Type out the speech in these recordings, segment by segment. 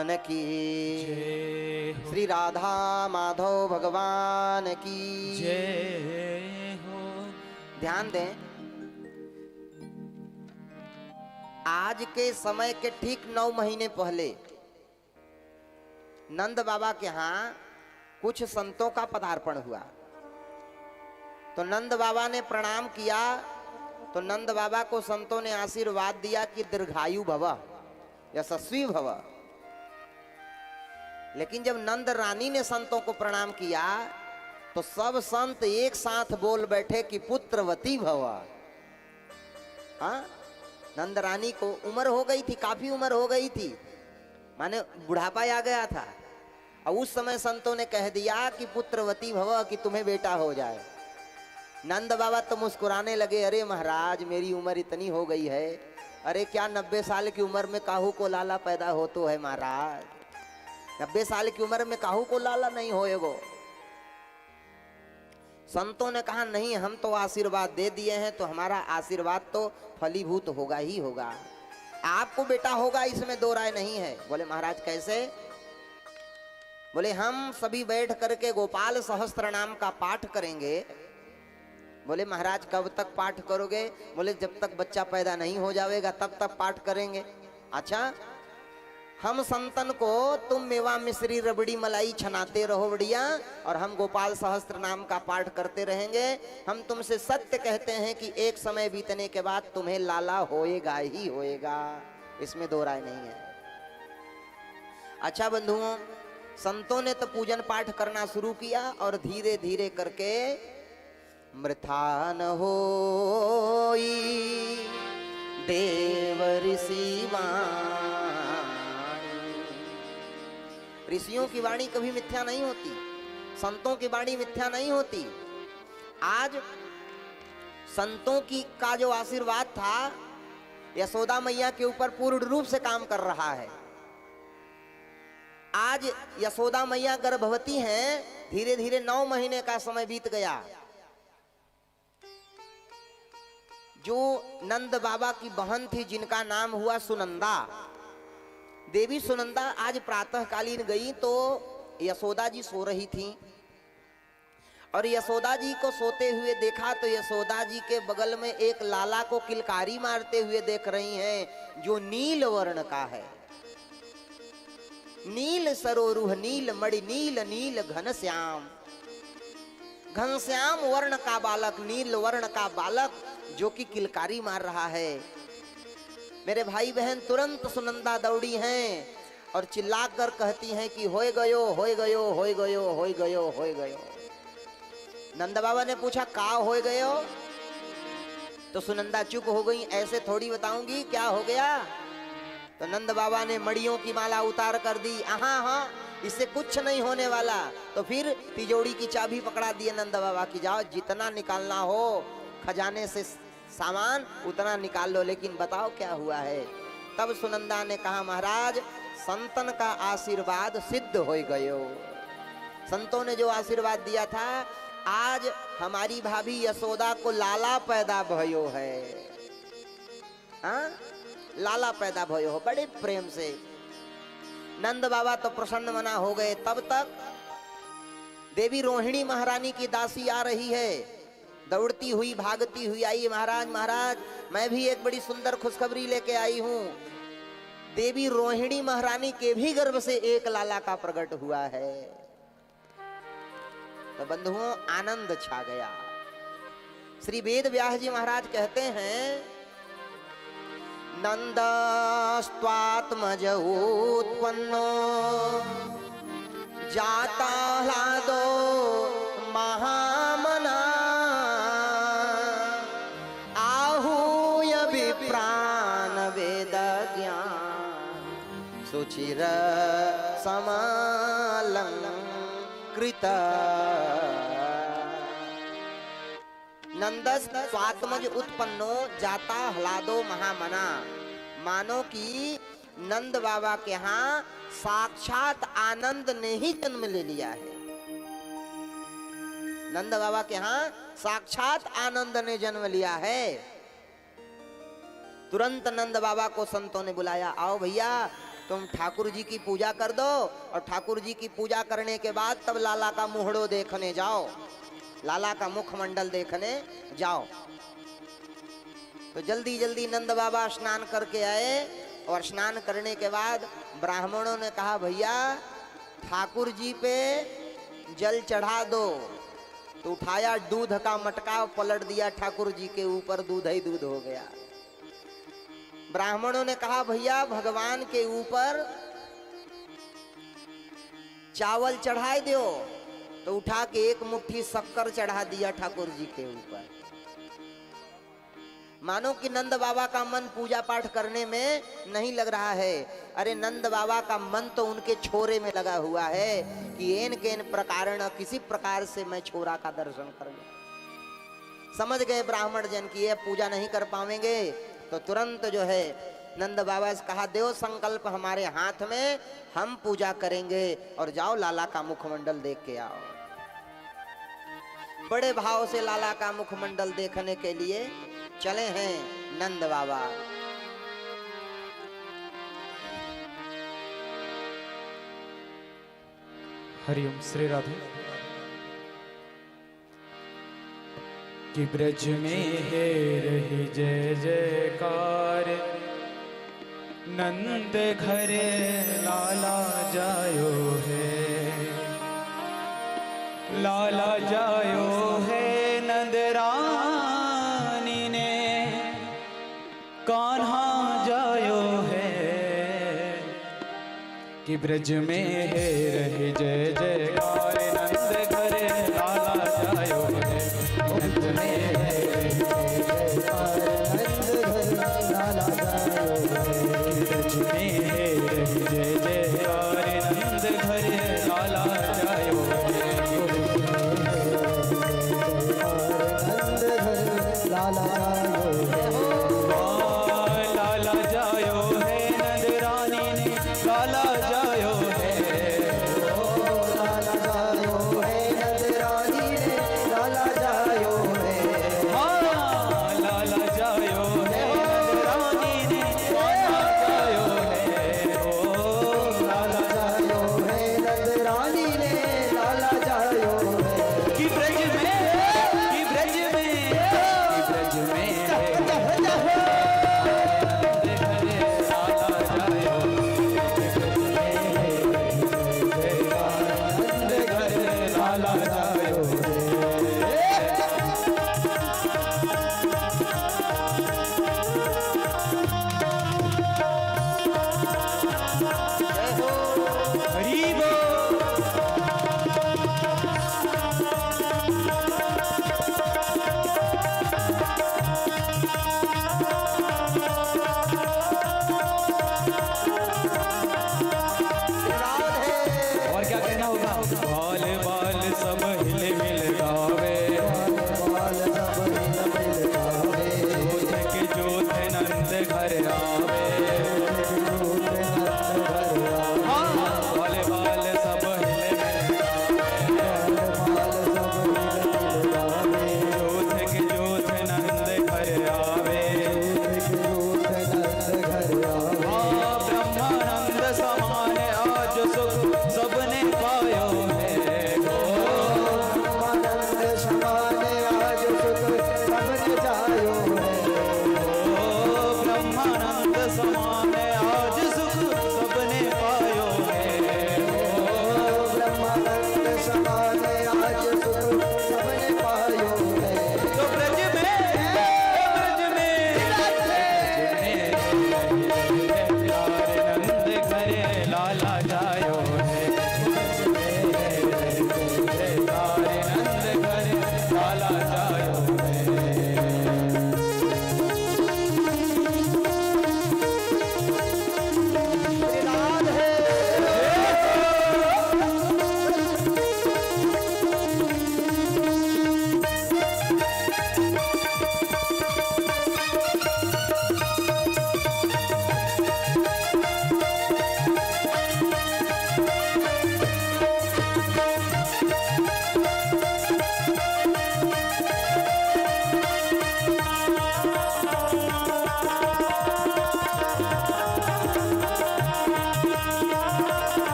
भगवान की, श्री राधा माधव भगवान की जय हो। ध्यान दें, आज के समय के ठीक 9 महीने पहले नंद बाबा के यहाँ कुछ संतों का पदार्पण हुआ। तो नंद बाबा ने प्रणाम किया, तो नंद बाबा को संतों ने आशीर्वाद दिया कि दीर्घायु भव, यशस्वी भव। लेकिन जब नंद रानी ने संतों को प्रणाम किया तो सब संत एक साथ बोल बैठे कि पुत्रवती भव। हाँ, नंद रानी को उम्र हो गई थी, काफी उम्र हो गई थी, माने बुढ़ापा आ गया था। और उस समय संतों ने कह दिया कि पुत्रवती भव, कि तुम्हें बेटा हो जाए। नंद बाबा तो मुस्कुराने लगे, अरे महाराज मेरी उम्र इतनी हो गई है, अरे क्या 90 साल की उम्र में काहू को लाला पैदा हो तो है महाराज, 90 साल की उम्र में काहू को लाला नहीं होएगो। संतों ने कहा नहीं, हम तो आशीर्वाद दे दिए हैं तो हमारा आशीर्वाद तो फलीभूत होगा ही होगा, आपको बेटा होगा, इसमें दो राय नहीं है। बोले महाराज कैसे? बोले हम सभी बैठ करके गोपाल सहस्त्र नाम का पाठ करेंगे। बोले महाराज कब तक पाठ करोगे? बोले जब तक बच्चा पैदा नहीं हो जाएगा तब तक पाठ करेंगे। अच्छा, हम संतन को तुम मेवा मिश्री रबड़ी मलाई छनाते रहो बढ़िया, और हम गोपाल सहस्त्र नाम का पाठ करते रहेंगे। हम तुमसे सत्य कहते हैं कि एक समय बीतने के बाद तुम्हें लाला होएगा ही होएगा, इसमें दो राय नहीं है। अच्छा बंधुओं, संतों ने तो पूजन पाठ करना शुरू किया और धीरे धीरे करके मृथा न होई देव ऋषि वाणी। ऋषियों की वाणी कभी मिथ्या नहीं होती, संतों की वाणी मिथ्या नहीं होती। आज संतों की का जो आशीर्वाद था यशोदा मैया के ऊपर पूर्ण रूप से काम कर रहा है। आज यशोदा मैया गर्भवती हैं, धीरे धीरे 9 महीने का समय बीत गया। जो नंद बाबा की बहन थी जिनका नाम हुआ सुनंदा, देवी सुनंदा आज प्रातःकालीन गई तो यशोदा जी सो रही थी, और यशोदा जी को सोते हुए देखा तो यशोदा जी के बगल में एक लाला को किलकारी मारते हुए देख रही हैं, जो नील वर्ण का है। नील सरोरुह नील मणि नील नील घनश्याम, घनश्याम वर्ण का बालक, नील वर्ण का बालक जो कि किलकारी मार रहा है। मेरे भाई बहन तुरंत सुनंदा दौड़ी हैं और चिल्लाकर कहती हैं कि होए गयो होए गयो होए गयो होए गयो होए गयो। नंद बाबा ने पूछा का होए गयो? तो सुनंदा चुप हो गई, ऐसे थोड़ी बताऊंगी क्या हो गया। तो नंद बाबा ने मड़ियों की माला उतार कर दी, हाँ इससे कुछ नहीं होने वाला। तो फिर तिजोरी की चाबी पकड़ा दिए नंद बाबा की, जाओ जितना निकालना हो खजाने से सामान उतना निकाल लो, लेकिन बताओ क्या हुआ है। तब सुनंदा ने कहा महाराज संतन का आशीर्वाद सिद्ध हो गयो। संतों ने जो आशीर्वाद दिया था, आज हमारी भाभी यशोदा को लाला पैदा भयो है। हाँ, लाला पैदा भयो हो, बड़े प्रेम से। नंद बाबा तो प्रसन्न मना हो गए। तब तक देवी रोहिणी महारानी की दासी आ रही है, दौड़ती हुई भागती हुई आई, महाराज महाराज मैं भी एक बड़ी सुंदर खुशखबरी लेके आई हूं। देवी रोहिणी महारानी के भी गर्भ से एक लाला का प्रकट हुआ है। तो बंधुओं आनंद छा गया। श्री वेद व्यास जी महाराज कहते हैं, नंदस्त्वात्मज उत्पन्नो जाता ह्लादो महामना, आहूय विप्रान वेद ज्ञान सुचिर समालंकृत। नंदस स्वात्मज उत्पन्नो जाता ह्लादो महामना, मानो कि नंद बाबा के यहाँ साक्षात आनंद ने ही जन्म ले लिया है। नंद बाबा के यहाँ साक्षात आनंद ने जन्म लिया है। तुरंत नंद बाबा को संतों ने बुलाया, आओ भैया तुम ठाकुर जी की पूजा कर दो और ठाकुर जी की पूजा करने के बाद तब लाला का मुहड़ो देखने जाओ, लाला का मुखमंडल देखने जाओ। तो जल्दी जल्दी नंद बाबा स्नान करके आए और स्नान करने के बाद ब्राह्मणों ने कहा भैया ठाकुर जी पे जल चढ़ा दो। तो उठाया दूध का मटका, पलट दिया ठाकुर जी के ऊपर, दूध ही दूध हो गया। ब्राह्मणों ने कहा भैया भगवान के ऊपर चावल चढ़ा दो। तो उठा के एक मुट्ठी शक्कर चढ़ा दिया ठाकुर जी के ऊपर। मानो कि नंद बाबा का मन पूजा पाठ करने में नहीं लग रहा है। अरे नंद बाबा का मन तो उनके छोरे में लगा हुआ है कि एन के एन प्रकार किसी प्रकार से मैं छोरा का दर्शन कर लूं। समझ गए ब्राह्मण जन की ये पूजा नहीं कर पाएंगे। तो तुरंत जो है नंद बाबा से कहा देव संकल्प हमारे हाथ में, हम पूजा करेंगे और जाओ लाला का मुखमंडल देख के आओ। बड़े भाव से लाला का मुखमंडल देखने के लिए चले हैं नंद बाबा। हरिओम श्री राधे। कि ब्रज में है रही जय जयकार, नंद घर लाला जायो है, लाला जायो है नंद रानी ने, कान्हा जायो है। कि ब्रज में है रही जय जयकार, नंद घर लाला जायो है, ब्रज में है रही जय जयकार, नंद घर लाला जायो है। ब्रज में है रही जय जयकार, नंद घर लाला जायो है, नंद घर लाला जायो है। लाला जायो है नंद रानी ने, लाला जायो है, लाला जायो है नंद रानी ने, लाला जायो है। हाँ लाला जायो है नंद रानी ने, लाला जायो है। ओ लाला जायो है नंद रानी ने, लाला जायो है। कि ब्रज में, कि ब्रज में, कि ब्रज में घर आवे, हाँ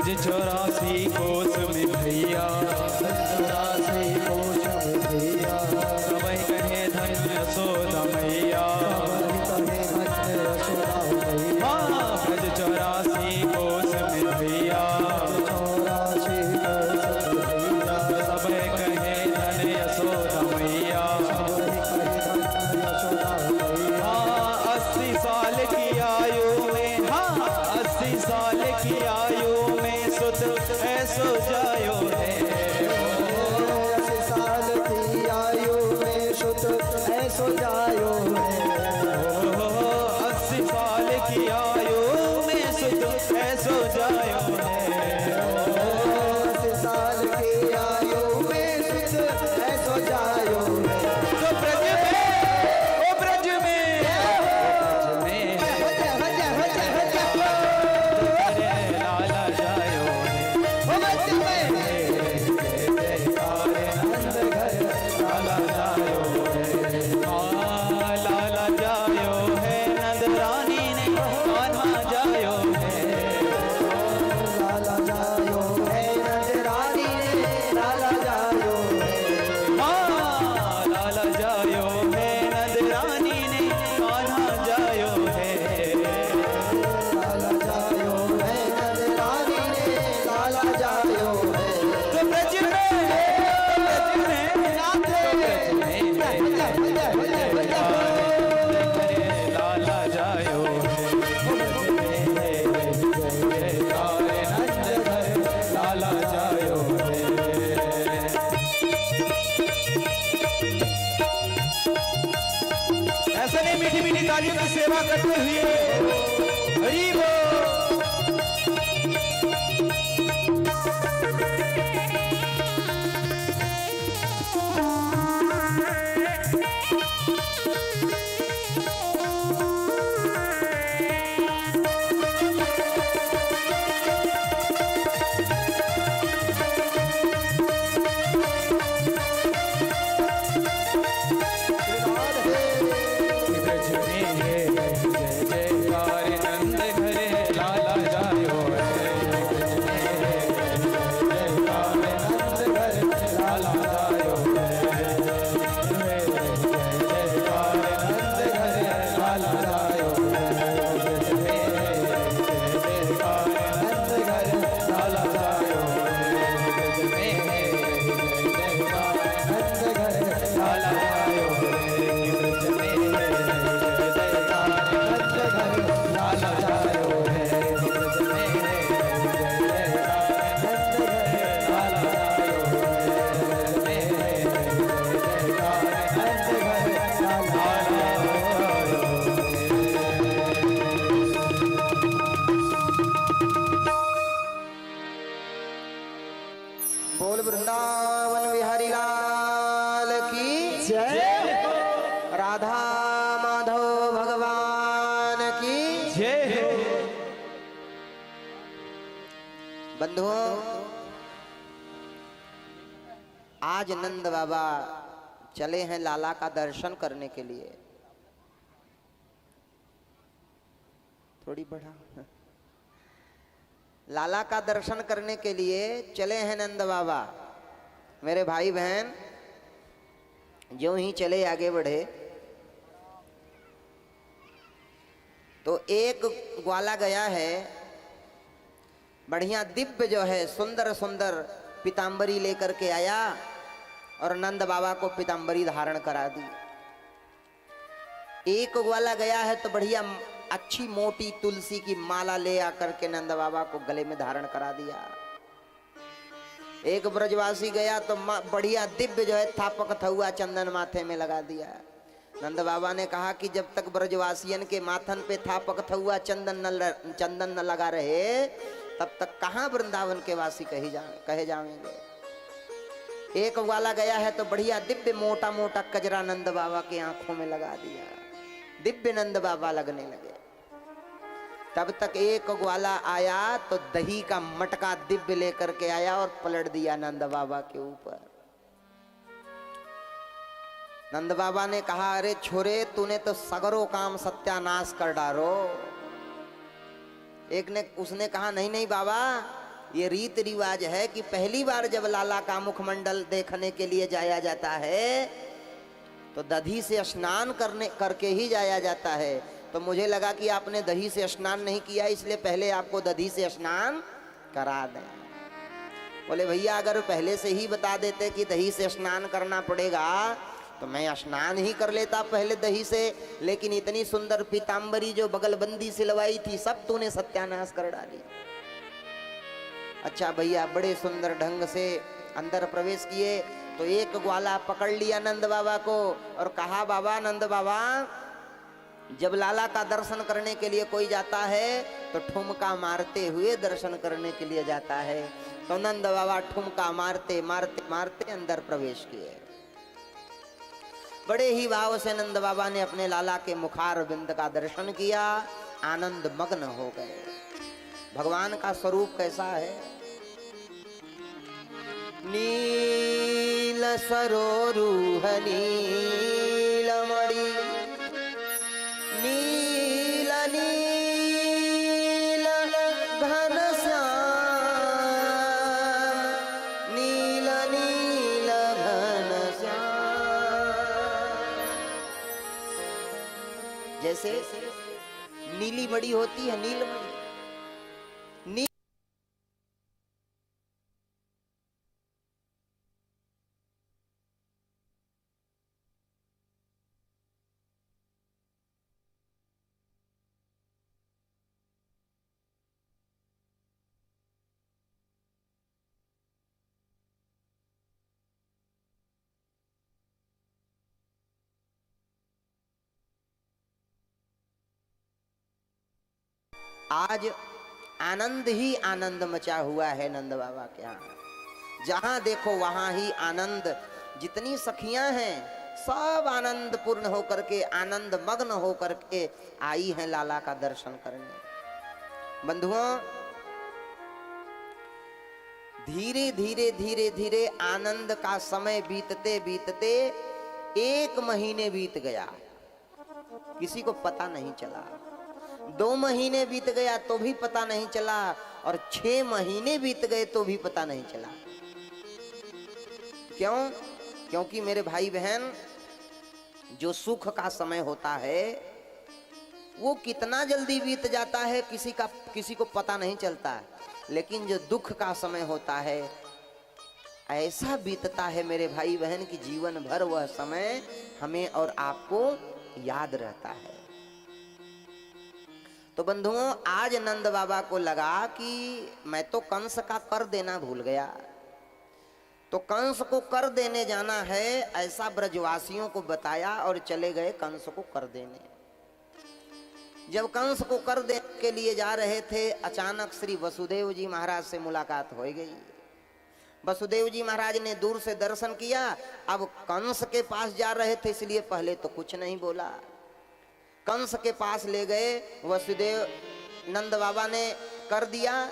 ब्रज 84 कोस में भैया, 84 कोश में भैया, सबई कहे धन्य यशोदा मैया। कहे धन्य यशोदा मैया, हाँ ब्रज 84 कोस में भैया, 84 कोश में भैया, सबई कहे धन्य यशोदा मैया। कहे धन्य यशोदा मैया। हाँ 80 साल की आयु में, हाँ 80 साल की आयु में सुत ऐसो जायो है। 80 साल की आयु में सुत ऐसो जायो है। 80 साल की आयु में सुत ऐसो जायो है। 80 साल की आयु में सुत ऐसो जायो है। तो ब्रज में, ओ ब्रज में, लाला जायो है। लाला जायो है, हाँ लाला जायो है, नंद रानी ने कान्हा जायो है। लाला जायो है, नंद रानी ने लाला जायो है। हाँ लाला जायो है, नंद रानी ने कान्हा जायो है। लाला जायो है, नंद रानी ने लाला जायो है। तो ब्रज में, ब्रज में, लाला जायो है, लाला जायो है। ऐसे नहीं मीठी मीठी तालियों की सेवा करते हुए हरि बोल। ब्रज में जय जयकार नंद घरे लाला जायो है। ब्रज में जय जयकार नंद घरे लाला जायो है। जय जयकार नंद घरे लाला जायो है। ब्रज में जय जयकार नंद घरे लाला जायो है। ब्रज में जय जयकार नंद घरे लाला जायो है। ब्रज में लाला जायो है। ब्रज में लाला जायो है। ब्रज में बोल वृंदावन बिहारी लाल की जय राधा माधव भगवान की जय हो। बंधुओं, आज नंद बाबा चले हैं लाला का दर्शन करने के लिए। थोड़ी बढ़ा। लाला का दर्शन करने के लिए चले हैं नंद बाबा। मेरे भाई बहन ज्यों ही चले आगे बढ़े तो एक ग्वाला गया है, बढ़िया दिव्य जो है सुंदर सुंदर पीताम्बरी लेकर के आया और नंद बाबा को पीताम्बरी धारण करा दी। एक ग्वाला गया है तो बढ़िया अच्छी मोटी तुलसी की माला ले आकर के नंद बाबा को गले में धारण करा दिया। एक ब्रजवासी गया तो बढ़िया दिव्य जो है थापक थुआ चंदन माथे में लगा दिया। नंद बाबा ने कहा कि जब तक ब्रजवासियन के माथन पे थापक थुआ चंदन न लगा रहे तब तक कहाँ वृंदावन के वासी कहे जाएंगे। एक वाला गया है तो बढ़िया दिव्य मोटा मोटा कजरा नंद बाबा के आंखों में लगा दिया। दिव्य नंद बाबा लगने लगे। तब तक एक ग्वाला आया तो दही का मटका दिव्य लेकर के आया और पलट दिया नंद बाबा के ऊपर। नंद बाबा ने कहा, अरे छोरे तूने तो सगरो काम सत्यानाश कर डालो। एक ने उसने कहा, नहीं नहीं बाबा ये रीत रिवाज है कि पहली बार जब लाला का मुखमंडल देखने के लिए जाया जाता है तो दधी से स्नान करके ही जाया जाता है। तो मुझे लगा कि आपने दही से स्नान नहीं किया, इसलिए पहले आपको दधी से स्नान करा दें। बोले भैया अगर पहले से ही बता देते कि दही से स्नान करना पड़ेगा तो मैं स्नान ही कर लेता पहले दही से, लेकिन इतनी सुंदर पीताम्बरी जो बगलबंदी सिलवाई थी सब तूने सत्यानाश कर डाली। अच्छा भैया बड़े सुंदर ढंग से अंदर प्रवेश किए तो एक ग्वाला पकड़ लिया नंद बाबा को और कहा बाबा नंद बाबा, जब लाला का दर्शन करने के लिए कोई जाता है तो ठुमका मारते हुए दर्शन करने के लिए जाता है। तो नंद बाबा ठुमका मारते मारते मारते अंदर प्रवेश किए। बड़े ही भाव से नंद बाबा ने अपने लाला के मुखार बिंद का दर्शन किया, आनंद मग्न हो गए। भगवान का स्वरूप कैसा है? नील सरोरुह नीलमणि, नील नील घन श्याम, नील नील घन श्याम। जैसे नीली मणि होती है, नीलमणि आज आनंद ही आनंद मचा हुआ है नंद बाबा के यहाँ। जहां देखो वहां ही आनंद। जितनी सखियां हैं सब आनंद पूर्ण होकर के, आनंद मग्न होकर के आई हैं लाला का दर्शन करने। बंधुओं धीरे धीरे धीरे धीरे आनंद का समय बीतते बीतते 1 महीने बीत गया, किसी को पता नहीं चला। 2 महीने बीत गया तो भी पता नहीं चला, और 6 महीने बीत गए तो भी पता नहीं चला। क्यों? क्योंकि मेरे भाई बहन, जो सुख का समय होता है वो कितना जल्दी बीत जाता है किसी को पता नहीं चलता, लेकिन जो दुख का समय होता है ऐसा बीतता है मेरे भाई बहन की जीवन भर वह समय हमें और आपको याद रहता है। तो बंधुओं आज नंद बाबा को लगा कि मैं तो कंस का कर देना भूल गया, तो कंस को कर देने जाना है ऐसा ब्रजवासियों को बताया और चले गए कंस को कर देने। जब कंस को कर देने के लिए जा रहे थे अचानक श्री वसुदेव जी महाराज से मुलाकात हो गई। वसुदेव जी महाराज ने दूर से दर्शन किया, अब कंस के पास जा रहे थे इसलिए पहले तो कुछ नहीं बोला। कंस के पास ले गए, वसुदेव नंद बाबा ने कर दिया।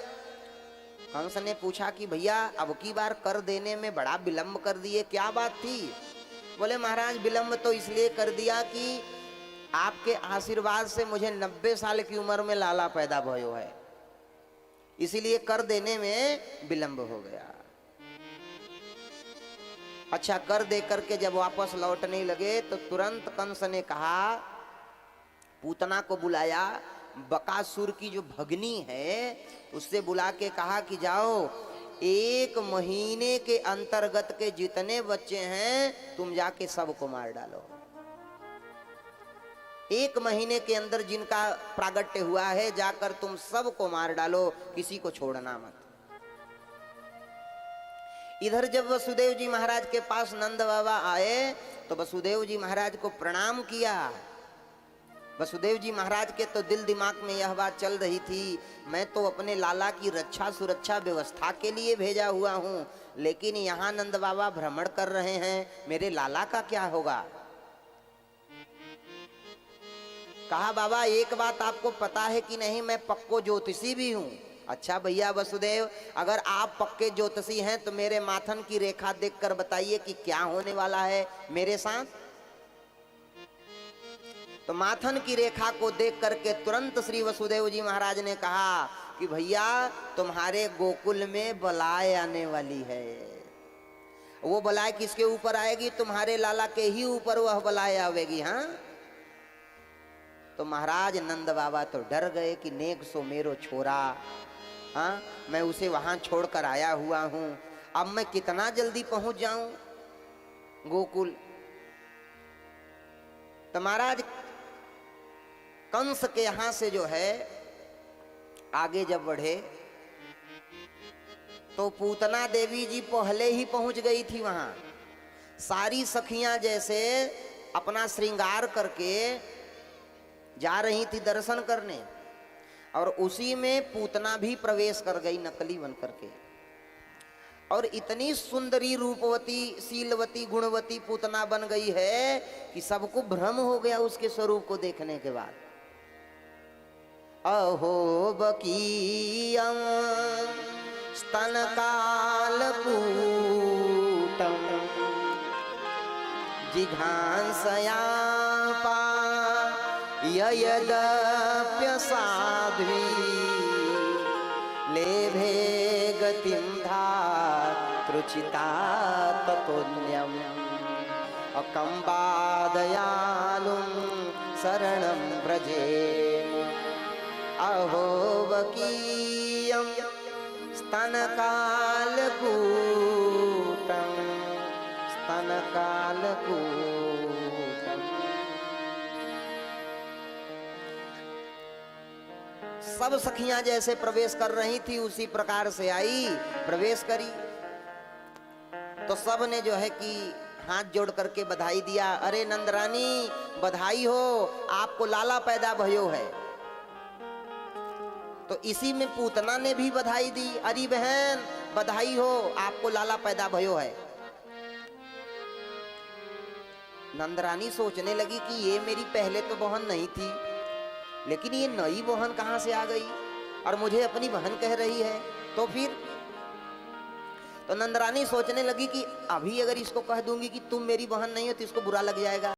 कंस ने पूछा कि भैया अब की बार कर देने में बड़ा विलंब कर दिए, क्या बात थी? बोले महाराज विलंब तो इसलिए कर दिया कि आपके आशीर्वाद से मुझे 90 साल की उम्र में लाला पैदा भयो है, इसीलिए कर देने में विलंब हो गया। अच्छा कर दे करके जब वापस लौटने लगे तो तुरंत कंस ने कहा, पूतना को बुलाया, बकासुर की जो भगनी है उससे बुला के कहा कि जाओ 1 महीने के अंतर्गत के जितने बच्चे हैं तुम जाके सबको मार डालो। 1 महीने के अंदर जिनका प्रागट्य हुआ है जाकर तुम सबको मार डालो, किसी को छोड़ना मत। इधर जब वसुदेव जी महाराज के पास नंद बाबा आए तो वसुदेव जी महाराज को प्रणाम किया। वसुदेव जी महाराज के तो दिल दिमाग में यह बात चल रही थी, मैं तो अपने लाला की रक्षा सुरक्षा व्यवस्था के लिए भेजा हुआ हूँ, लेकिन यहाँ नंद बाबा भ्रमण कर रहे हैं, मेरे लाला का क्या होगा? कहा बाबा एक बात आपको पता है कि नहीं, मैं पक्को ज्योतिषी भी हूँ। अच्छा भैया वसुदेव, अगर आप पक्के ज्योतिषी हैं तो मेरे माथन की रेखा देखकर बताइए कि क्या होने वाला है मेरे साथ। तो माथन की रेखा को देख करके तुरंत श्री वसुदेव जी महाराज ने कहा कि भैया तुम्हारे गोकुल में बलाय आने वाली है। वो बलाय किसके ऊपर आएगी? तुम्हारे लाला के ही ऊपर वह बलाय आवेगी। हाँ, तो महाराज नंद बाबा तो डर गए कि नेक सो मेरो छोरा, हाँ मैं उसे वहां छोड़कर आया हुआ हूं, अब मैं कितना जल्दी पहुंच जाऊं गोकुल। तो महाराज कंस के यहां से जो है आगे जब बढ़े तो पूतना देवी जी पहले ही पहुंच गई थी वहां। सारी सखियां जैसे अपना श्रृंगार करके जा रही थी दर्शन करने, और उसी में पूतना भी प्रवेश कर गई नकली बन करके। और इतनी सुंदरी रूपवती शीलवती गुणवती पूतना बन गई है कि सबको भ्रम हो गया उसके स्वरूप को देखने के बाद। अहो बकीयम स्तनकालकूटम जिघांसयापा ययदप्यसाध्वी लेभे गतिं धातृचिता ततोऽन्यम् अकम्पादयालुं शरणं व्रजेम। अहो बकीयं स्तनकालकूटं स्तनकालकूटं। सब सखियां जैसे प्रवेश कर रही थी उसी प्रकार से आई, प्रवेश करी। तो सब ने जो है कि हाथ जोड़ करके बधाई दिया। अरे नंदरानी बधाई हो, आपको लाला पैदा भयो है। तो इसी में पूतना ने भी बधाई दी। अरे बहन बधाई हो, आपको लाला पैदा भयो है। नंदरानी सोचने लगी कि ये मेरी पहले तो बहन नहीं थी, लेकिन ये नई बहन कहां से आ गई और मुझे अपनी बहन कह रही है। तो फिर तो नंदरानी सोचने लगी कि अभी अगर इसको कह दूंगी कि तुम मेरी बहन नहीं हो तो इसको बुरा लग जाएगा।